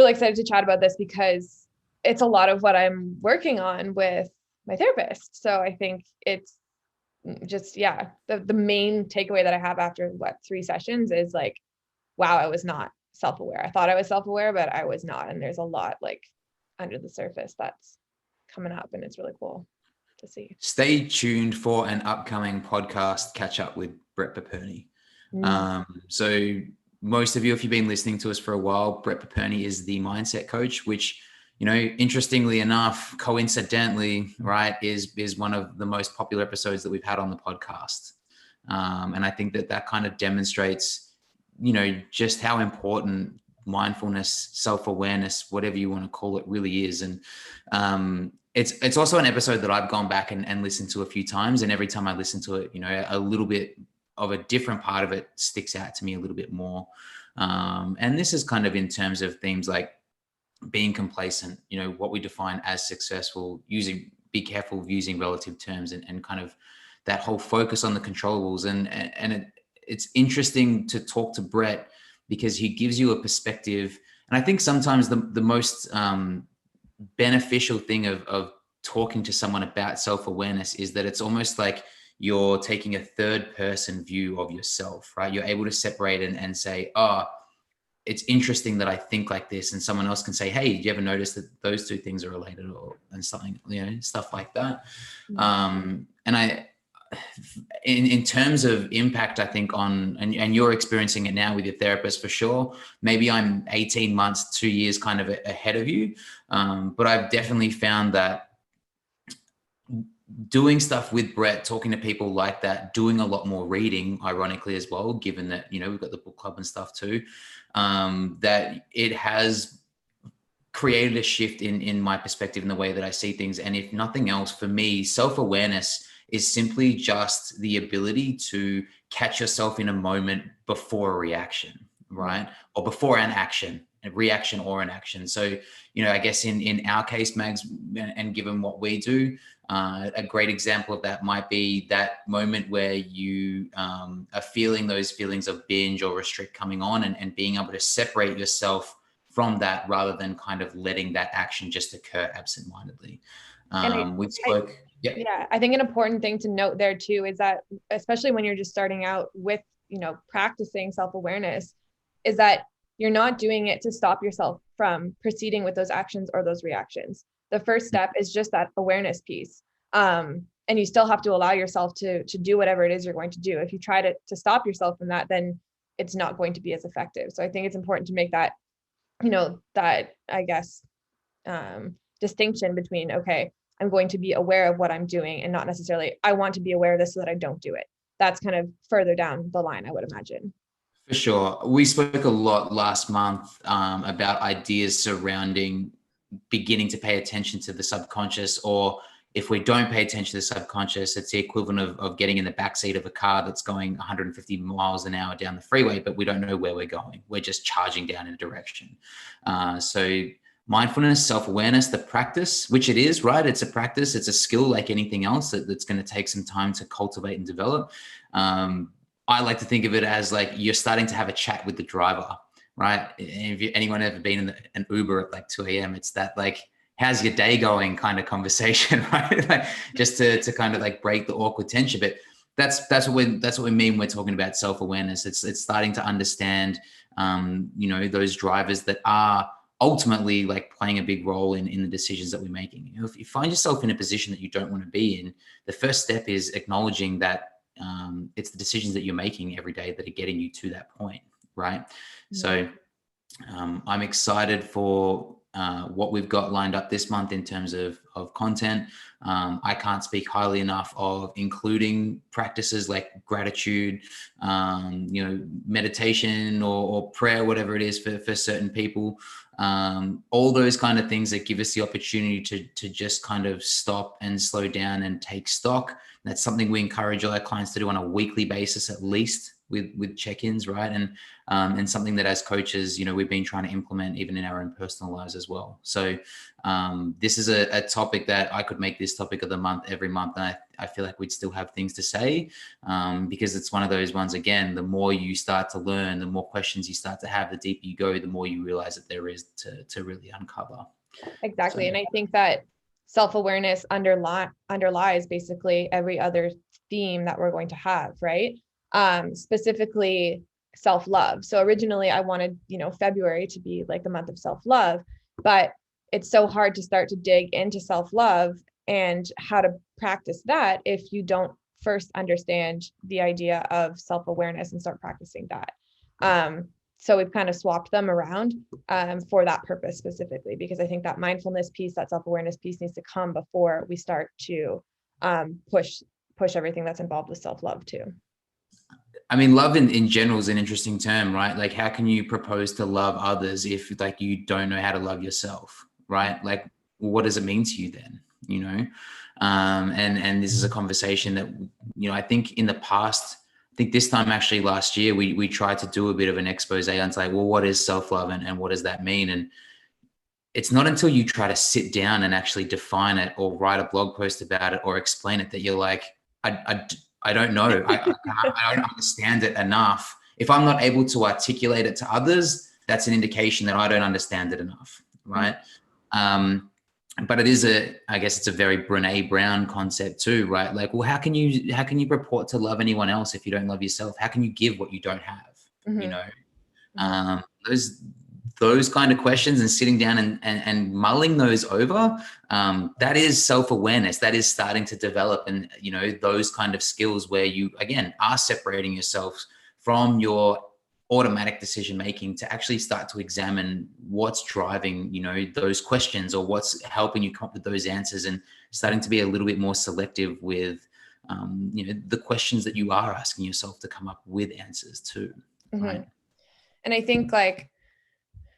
really excited to chat about this because it's a lot of what I'm working on with my therapist. So I think it's just, the main takeaway that I have after 3 sessions is like, wow, I was not self-aware. I thought I was self-aware, but I was not. And there's a lot like under the surface that's coming up, and it's really cool to see. Stay tuned for an upcoming podcast catch up with Brett Paperny. So most of you, if you've been listening to us for a while, Brett Paperny is the mindset coach, which, you know, interestingly enough, coincidentally, right, is one of the most popular episodes that we've had on the podcast. And I think that kind of demonstrates, you know, just how important mindfulness, self-awareness, whatever you want to call it, really is. And it's also an episode that I've gone back and listened to a few times. And every time I listen to it, you know, a little bit of a different part of it sticks out to me a little bit more. And this is kind of in terms of themes like being complacent, you know, what we define as successful, be careful of using relative terms, and kind of that whole focus on the controllables. And it's interesting to talk to Brett because he gives you a perspective. And I think sometimes the most beneficial thing of talking to someone about self-awareness is that it's almost like you're taking a third person view of yourself, right? You're able to separate and say, oh, it's interesting that I think like this. And someone else can say, hey, did you ever notice that those two things are related, and something, you know, stuff like that. And in terms of impact, I think and you're experiencing it now with your therapist for sure. Maybe I'm 18 months, 2 years kind of ahead of you. But I've definitely found that doing stuff with Brett, talking to people like that, doing a lot more reading, ironically as well, given that, you know, we've got the book club and stuff too, that it has created a shift in my perspective, in the way that I see things. And if nothing else, for me, self-awareness is simply just the ability to catch yourself in a moment before a reaction, right? Or before an action, a reaction or an action. So, you know, I guess in our case, Mags, and given what we do, a great example of that might be that moment where you are feeling those feelings of binge or restrict coming on, and being able to separate yourself from that rather than kind of letting that action just occur absentmindedly. Yeah, I think an important thing to note there too is that, especially when you're just starting out with, you know, practicing self-awareness, is that you're not doing it to stop yourself from proceeding with those actions or those reactions. The first step is just that awareness piece. And you still have to allow yourself to do whatever it is you're going to do. If you try to stop yourself from that, then it's not going to be as effective. So I think it's important to make that, you know, that, I guess, distinction between, okay, I'm going to be aware of what I'm doing, and not necessarily, I want to be aware of this so that I don't do it. That's kind of further down the line, I would imagine. For sure. We spoke a lot last month about ideas surrounding beginning to pay attention to the subconscious, or if we don't pay attention to the subconscious, it's the equivalent of getting in the backseat of a car that's going 150 miles an hour down the freeway, but we don't know where we're going. We're just charging down in a direction. So mindfulness, self-awareness, the practice, which it is, right? It's a practice. It's a skill like anything else that's going to take some time to cultivate and develop. I like to think of it as like you're starting to have a chat with the driver, right? And if anyone ever been in an Uber at like 2 a.m., it's that like, how's your day going kind of conversation, right? Like just to kind of like break the awkward tension. But that's what we mean when we're talking about self-awareness. It's starting to understand, you know, those drivers that are ultimately like playing a big role in the decisions that we're making. You know, if you find yourself in a position that you don't want to be in, the first step is acknowledging that it's the decisions that you're making every day that are getting you to that point, right? Mm-hmm. So I'm excited for what we've got lined up this month in terms of content. I can't speak highly enough of including practices like gratitude, you know, meditation or prayer, whatever it is for certain people. All those kind of things that give us the opportunity to just kind of stop and slow down and take stock. That's something we encourage all our clients to do on a weekly basis, at least with check-ins, right? And something that as coaches, you know, we've been trying to implement even in our own personal lives as well. So this is a topic that I could make this topic of the month every month, and I feel like we'd still have things to say, because it's one of those ones, again, the more you start to learn, the more questions you start to have, the deeper you go, the more you realize that there is to really uncover. Exactly. So, And I think that self-awareness underlies basically every other theme that we're going to have, right? Specifically self-love. So originally I wanted, you know, February to be like the month of self-love, but it's so hard to start to dig into self-love and how to practice that if you don't first understand the idea of self-awareness and start practicing that. So we've kind of swapped them around for that purpose specifically, because I think that mindfulness piece, that self-awareness piece needs to come before we start to push everything that's involved with self-love too. I mean, love in general is an interesting term, right? Like, how can you propose to love others if like you don't know how to love yourself, right? Like, what does it mean to you then, you know? And this is a conversation that, you know, I think in the past, I think this time actually last year, we tried to do a bit of an expose on like, well, what is self-love and what does that mean? And it's not until you try to sit down and actually define it or write a blog post about it or explain it that you're like, I don't know. I don't understand it enough. If I'm not able to articulate it to others, that's an indication that I don't understand it enough, right? But it is I guess it's a very Brene Brown concept too, right? Like, well, how can you purport to love anyone else if you don't love yourself? How can you give what you don't have? You know, those kind of questions, and sitting down and mulling those over, that is self-awareness. That is starting to develop, and, you know, those kind of skills where you, again, are separating yourself from your automatic decision making to actually start to examine what's driving, you know, those questions, or what's helping you come up with those answers, and starting to be a little bit more selective with, you know, the questions that you are asking yourself to come up with answers to. Right. And I think like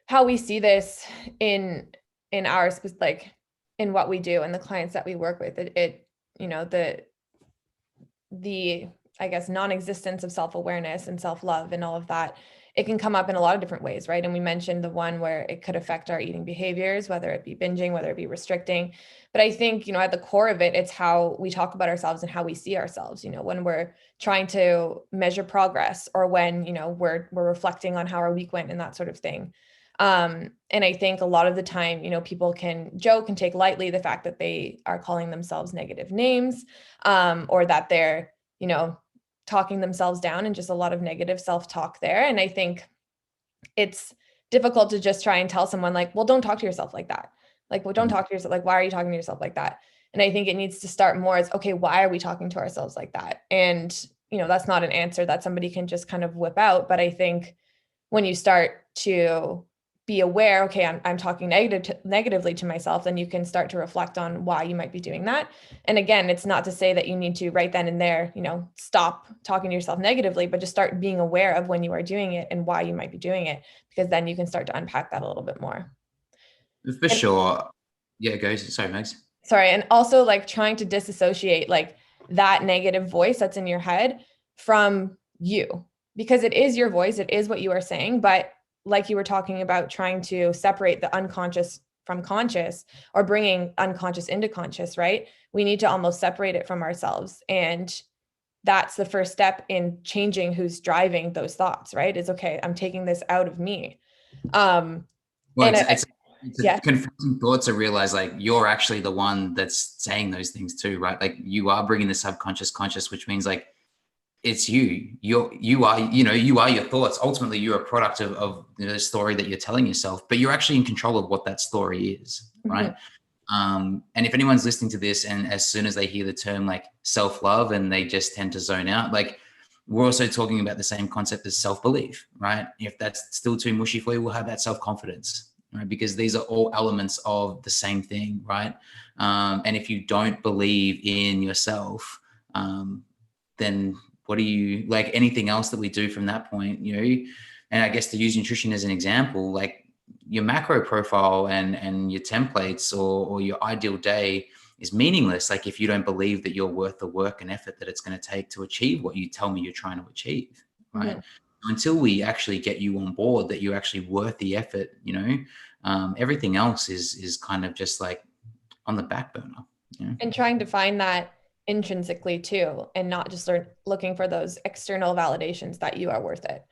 how we see this in our like in what we do and the clients that we work with, it you know, the I guess non-existence of self-awareness and self-love and all of that, it can come up in a lot of different ways, right? And we mentioned the one where it could affect our eating behaviors, whether it be binging, whether it be restricting. But I think, you know, at the core of it, it's how we talk about ourselves and how we see ourselves, you know, when we're trying to measure progress, or when, you know, we're reflecting on how our week went and that sort of thing. And I think a lot of the time, you know, people can joke and take lightly the fact that they are calling themselves negative names, or that they're, you know, talking themselves down, and just a lot of negative self-talk there. And I think it's difficult to just try and tell someone like, well, don't talk to yourself like that. Like, well, don't talk to yourself. Like, why are you talking to yourself like that? And I think it needs to start more as, okay, why are we talking to ourselves like that? And, you know, that's not an answer that somebody can just kind of whip out. But I think when you start to be aware, okay, I'm talking negatively to myself, then you can start to reflect on why you might be doing that. And again, it's not to say that you need to right then and there, you know, stop talking to yourself negatively, but just start being aware of when you are doing it and why you might be doing it, because then you can start to unpack that a little bit more. For sure. Yeah, go. Sorry, Megs. Sorry. And also like trying to disassociate like that negative voice that's in your head from you, because it is your voice. It is what you are saying. But like you were talking about, trying to separate the unconscious from conscious, or bringing unconscious into conscious, right? We need to almost separate it from ourselves. And that's the first step in changing who's driving those thoughts, right? Is, okay, I'm taking this out of me. Well, it's confronting thought to realize like you're actually the one that's saying those things too, right? Like you are bringing the subconscious conscious, which means like it's you are, you know, you are your thoughts. Ultimately, you're a product of you know, the story that you're telling yourself, but you're actually in control of what that story is, right? And if anyone's listening to this, and as soon as they hear the term like self-love and they just tend to zone out, like we're also talking about the same concept as self-belief, right? If that's still too mushy for you, we'll have that self-confidence, right? Because these are all elements of the same thing, right? And if you don't believe in yourself, then what do you, like anything else that we do from that point, you know? And I guess to use nutrition as an example, like your macro profile and your templates or your ideal day is meaningless. Like if you don't believe that you're worth the work and effort that it's going to take to achieve what you tell me you're trying to achieve, right? Until we actually get you on board that you're actually worth the effort, you know, everything else is kind of just like on the back burner. You know? And trying to find that intrinsically too, and not just looking for those external validations that you are worth it,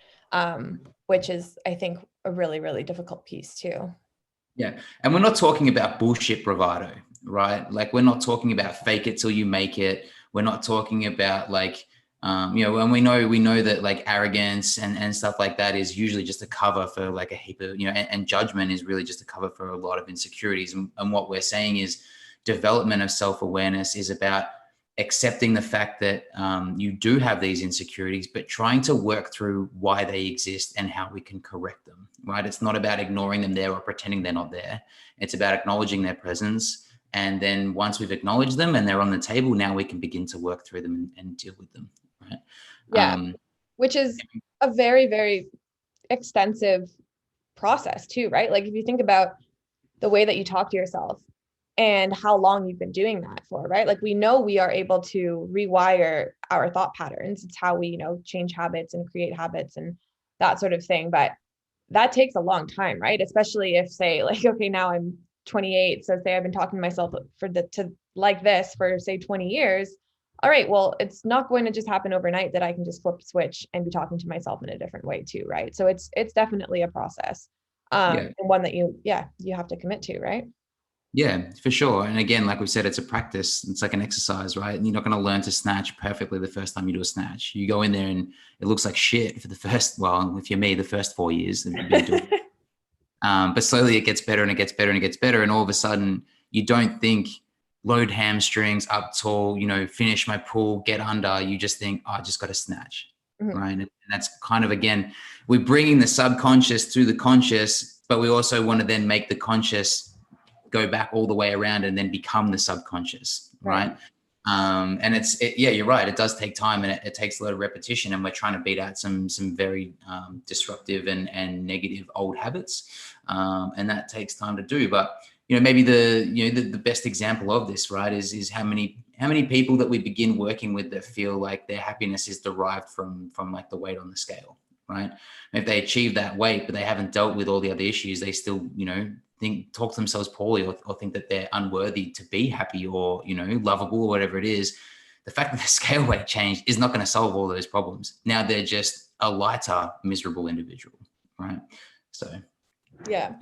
which is, I think, a really, really difficult piece too. Yeah. And we're not talking about bullshit bravado, right? Like, we're not talking about fake it till you make it. We're not talking about like, you know, and we know that like arrogance and stuff like that is usually just a cover for like a heap of, you know, and judgment is really just a cover for a lot of insecurities. And what we're saying is development of self-awareness is about accepting the fact that you do have these insecurities, but trying to work through why they exist and how we can correct them, right? It's not about ignoring them there or pretending they're not there. It's about acknowledging their presence. And then once we've acknowledged them and they're on the table, now we can begin to work through them and deal with them, right? Yeah, which is a very, very extensive process too, right? Like if you think about the way that you talk to yourself and how long you've been doing that for, right? Like we know we are able to rewire our thought patterns. It's how we, you know, change habits and create habits and that sort of thing. But that takes a long time, right? Especially if, say, like, okay, now I'm 28. So say I've been talking to myself to like this for, say, 20 years. All right, well, it's not going to just happen overnight that I can just flip a switch and be talking to myself in a different way too, right? So it's definitely a process, and one that you have to commit to, right? Yeah, for sure. And again, like we said, it's a practice. It's like an exercise, right? And you're not going to learn to snatch perfectly the first time you do a snatch. You go in there and it looks like shit for the first, well, if you're me, the first 4 years that you've been doing it. But slowly it gets better and it gets better and it gets better. And all of a sudden you don't think load hamstrings, up tall, you know, finish my pull, get under. You just think, oh, I just got to snatch, right? And that's kind of, again, we're bringing the subconscious through the conscious, but we also want to then make the conscious go back all the way around and then become the subconscious, right? And yeah, you're right. It does take time and it takes a lot of repetition, and we're trying to beat out some very disruptive and negative old habits, and that takes time to do. But you know, maybe the best example of this, right, is how many people that we begin working with that feel like their happiness is derived from like the weight on the scale, right? And if they achieve that weight, but they haven't dealt with all the other issues, they still, you know, talk to themselves poorly or think that they're unworthy to be happy or, you know, lovable or whatever it is. The fact that the scale weight change is not going to solve all those problems. Now they're just a lighter, miserable individual, right? So, yeah.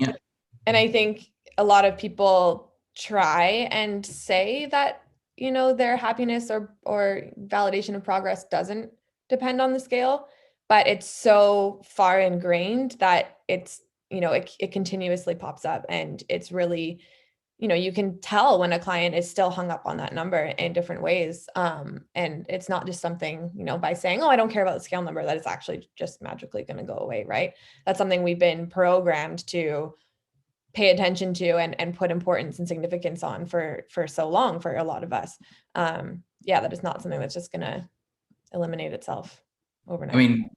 And I think a lot of people try and say that, you know, their happiness or validation of progress doesn't depend on the scale, but it's so far ingrained that it's, you know, it continuously pops up, and it's really, you know, you can tell when a client is still hung up on that number in different ways. And it's not just something, you know, by saying, oh, I don't care about the scale number, that it's actually just magically going to go away, right? That's something we've been programmed to pay attention to and put importance and significance on for so long for a lot of us. That is not something that's just going to eliminate itself overnight. I mean,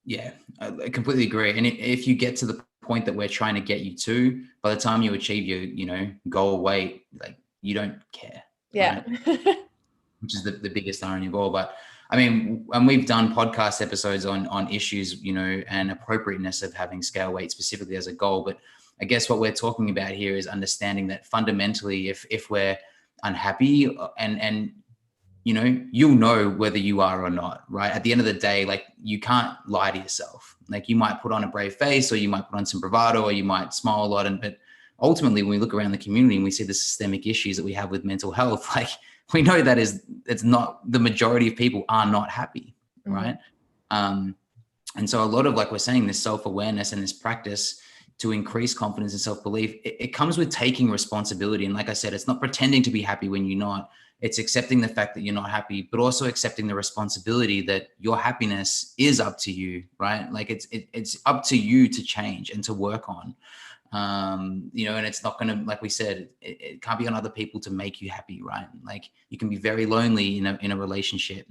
yeah, I completely agree. And if you get to the point that we're trying to get you to, by the time you achieve your, you know, goal weight, like you don't care. Yeah. Right? Which is the biggest irony of all. But I mean, and we've done podcast episodes on issues, you know, and appropriateness of having scale weight specifically as a goal. But I guess what we're talking about here is understanding that fundamentally, if we're unhappy and you know, you'll know whether you are or not, right? At the end of the day, like you can't lie to yourself. Like you might put on a brave face or you might put on some bravado or you might smile a lot. But ultimately, when we look around the community and we see the systemic issues that we have with mental health, like we know that it's not, the majority of people are not happy, right? And so a lot of, like we're saying, this self-awareness and this practice to increase confidence and self-belief, it comes with taking responsibility. And like I said, it's not pretending to be happy when you're not. It's accepting the fact that you're not happy, but also accepting the responsibility that your happiness is up to you, right? Like it's up to you to change and to work on, you know, and it's not going to, like we said, it can't be on other people to make you happy, right? Like you can be very lonely in a relationship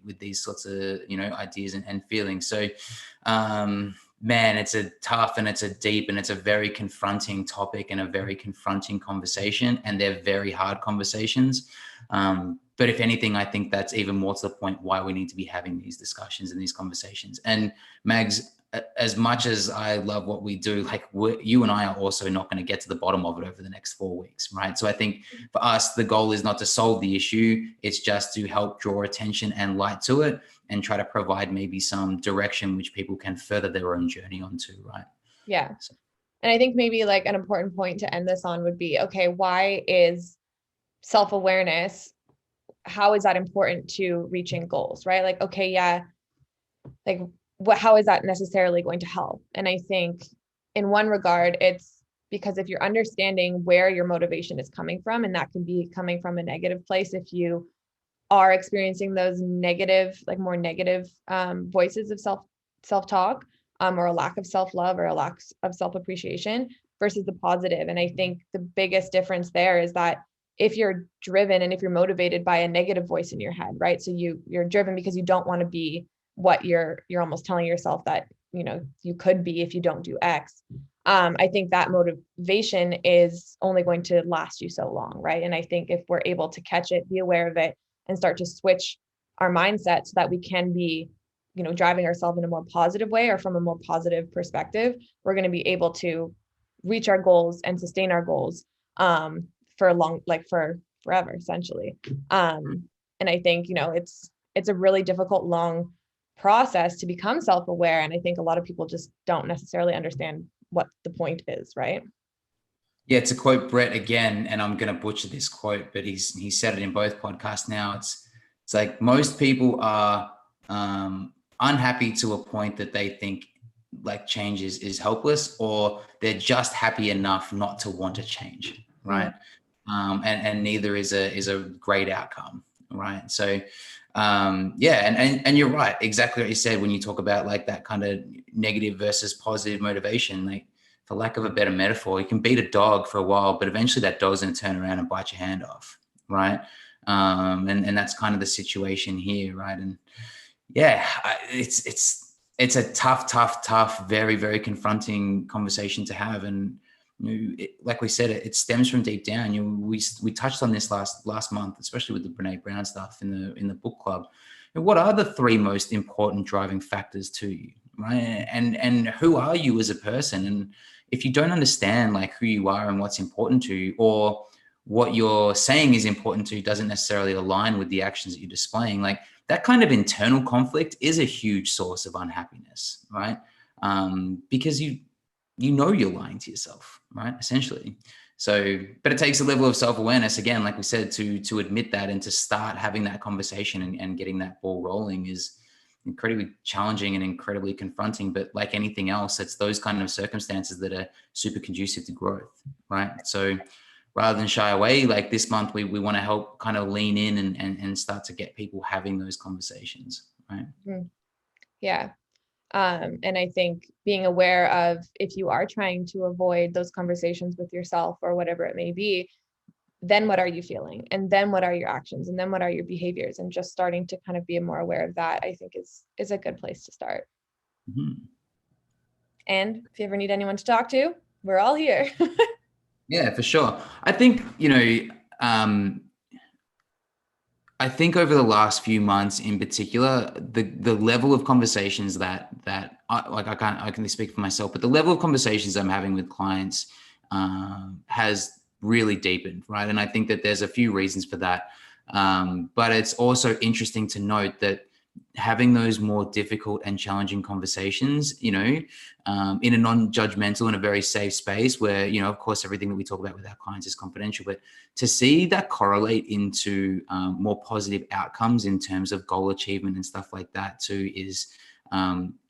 with these sorts of, you know, ideas and feelings. So, man, it's a tough and it's a deep and it's a very confronting topic and a very confronting conversation, and they're very hard conversations. But if anything, I think that's even more to the point why we need to be having these discussions and these conversations. And Mags, as much as I love what we do, like you and I are also not going to get to the bottom of it over the next 4 weeks, right? So I think for us, the goal is not to solve the issue. It's just to help draw attention and light to it and try to provide maybe some direction which people can further their own journey onto, right? Yeah. And I think maybe like an important point to end this on would be, okay, why is self-awareness, how is that important to reaching goals, right? Like, okay, yeah, like how is that necessarily going to help? And I think in one regard, it's because if you're understanding where your motivation is coming from, and that can be coming from a negative place, if you are experiencing those negative, like more negative voices of self-talk, or a lack of self-love or a lack of self-appreciation versus the positive. And I think the biggest difference there is that if you're driven and if you're motivated by a negative voice in your head, right? So you're driven because you don't want to be what you're almost telling yourself that, you could be if you don't do X. I think that motivation is only going to last you so long, right? And I think if we're able to catch it, be aware of it, and start to switch our mindset so that we can be, driving ourselves in a more positive way or from a more positive perspective, we're going to be able to reach our goals and sustain our goals for forever, essentially. And I think, it's a really difficult, long process to become self-aware. And I think a lot of people just don't necessarily understand what the point is, right? Yeah, to quote Brett again, and I'm going to butcher this quote, but he said it in both podcasts now. It's like most people are unhappy to a point that they think like change is helpless, or they're just happy enough not to want to change, right? And neither is a great outcome, right? So and you're right, exactly what you said when you talk about like that kind of negative versus positive motivation. Like, for lack of a better metaphor, you can beat a dog for a while, but eventually that dog's going to turn around and bite your hand off, right? And that's kind of the situation here, right? And yeah, it's a tough, very, very confronting conversation to have. And like we said, it stems from deep down. We touched on this last month, especially with the Brene Brown stuff in the book club. And what are the 3 most important driving factors to you, right? And who are you as a person? And if you don't understand like who you are and what's important to you, or what you're saying is important to you doesn't necessarily align with the actions that you're displaying, like that kind of internal conflict is a huge source of unhappiness, right? Because you're lying to yourself, right? Essentially. So, but it takes a level of self-awareness, again, like we said, to admit that and to start having that conversation and getting that ball rolling is incredibly challenging and incredibly confronting. But like anything else, it's those kind of circumstances that are super conducive to growth, right? So rather than shy away, like this month, we want to help kind of lean in and start to get people having those conversations, right? Yeah. And I think being aware of, if you are trying to avoid those conversations with yourself or whatever it may be, then what are you feeling? And then what are your actions? And then what are your behaviors? And just starting to kind of be more aware of that, I think is a good place to start. Mm-hmm. And if you ever need anyone to talk to, we're all here. Yeah, for sure. I think, I think over the last few months in particular, the level of conversations that I can speak for myself, but the level of conversations I'm having with clients has really deepened, right? And I think that there's a few reasons for that. But it's also interesting to note that having those more difficult and challenging conversations, in a non-judgmental and a very safe space where, of course, everything that we talk about with our clients is confidential, but to see that correlate into more positive outcomes in terms of goal achievement and stuff like that too is,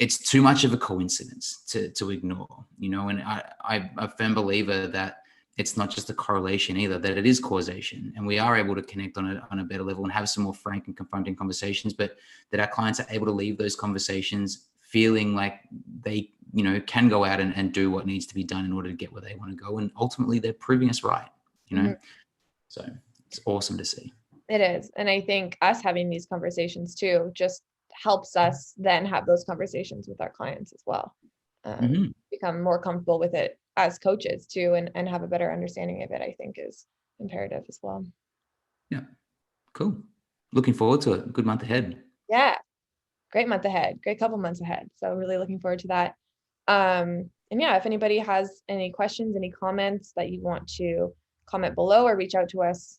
it's too much of a coincidence to ignore, and I'm a firm believer that it's not just a correlation either, that it is causation, and we are able to connect on a better level and have some more frank and confronting conversations, but that our clients are able to leave those conversations feeling like they, can go out and do what needs to be done in order to get where they want to go. And ultimately they're proving us right, Mm-hmm. So it's awesome to see. It is. And I think us having these conversations too, just helps us then have those conversations with our clients as well. become more comfortable with it as coaches too, and have a better understanding of it, I think is imperative as well. Yeah, cool. Looking forward to it. Good month ahead. Yeah, great month ahead. Great couple months ahead. So really looking forward to that. And yeah, if anybody has any questions, any comments that you want to comment below or reach out to us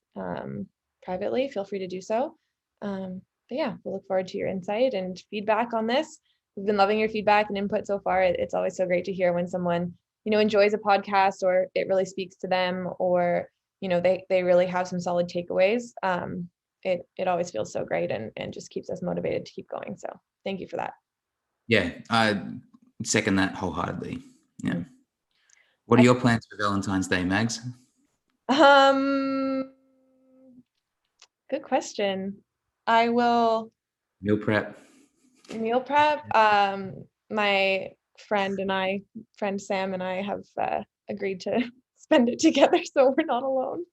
privately, feel free to do so. But yeah, we'll look forward to your insight and feedback on this. We've been loving your feedback and input so far. It's always so great to hear when someone, enjoys a podcast, or it really speaks to them, or, they really have some solid takeaways. It always feels so great and just keeps us motivated to keep going. So thank you for that. Yeah, I second that wholeheartedly. Yeah. What are your plans for Valentine's Day, Mags? Good question. I will meal prep. My friend Sam and I have agreed to spend it together, so we're not alone.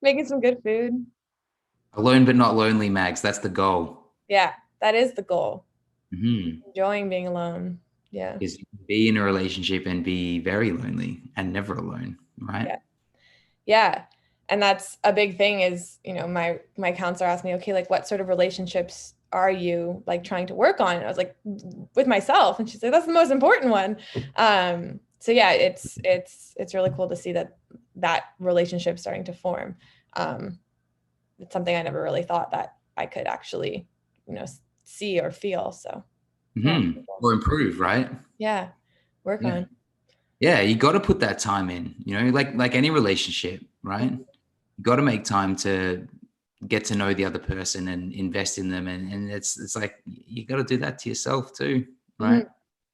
Making some good food. Alone but not lonely, Mags. That's the goal. Yeah, that is the goal. Enjoying being alone. Yeah. Is you can be in a relationship and be very lonely and never alone, right? Yeah. And that's a big thing is, my counselor asked me, okay, like what sort of relationships are you like trying to work on? And I was like, with myself. And she's like, that's the most important one. So yeah, it's really cool to see that relationship starting to form. It's something I never really thought that I could actually, see or feel. So. Or improve, right? Yeah. Work on. Yeah. You got to put that time in, like any relationship, right? You got to make time to get to know the other person and invest in them. And it's like, you got to do that to yourself too, right?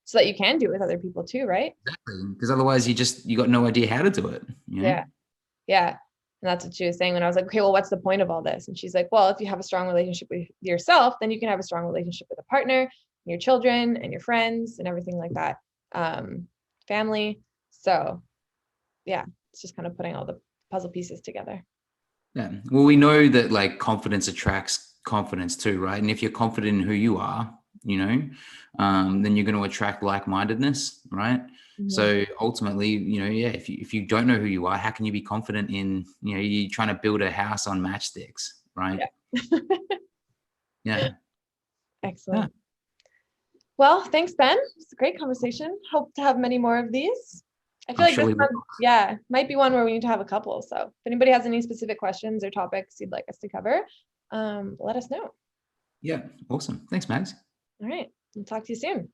So that you can do it with other people too, right? Exactly. Because otherwise you got no idea how to do it. Yeah. And that's what she was saying when I was like, okay, well, what's the point of all this? And she's like, well, if you have a strong relationship with yourself, then you can have a strong relationship with a partner, your children and your friends and everything like that. Family. So yeah, it's just kind of putting all the puzzle pieces together. Yeah. Well, we know that like confidence attracts confidence too, right? And if you're confident in who you are, then you're going to attract like-mindedness, right? So ultimately, if you don't know who you are, how can you be confident in, you're trying to build a house on matchsticks, right? Yeah. Excellent. Yeah. Well, thanks, Ben. It's a great conversation. Hope to have many more of these. I feel like this one, might be one where we need to have a couple. So if anybody has any specific questions or topics you'd like us to cover, let us know. Yeah. Awesome. Thanks, Mags. All right. We'll talk to you soon.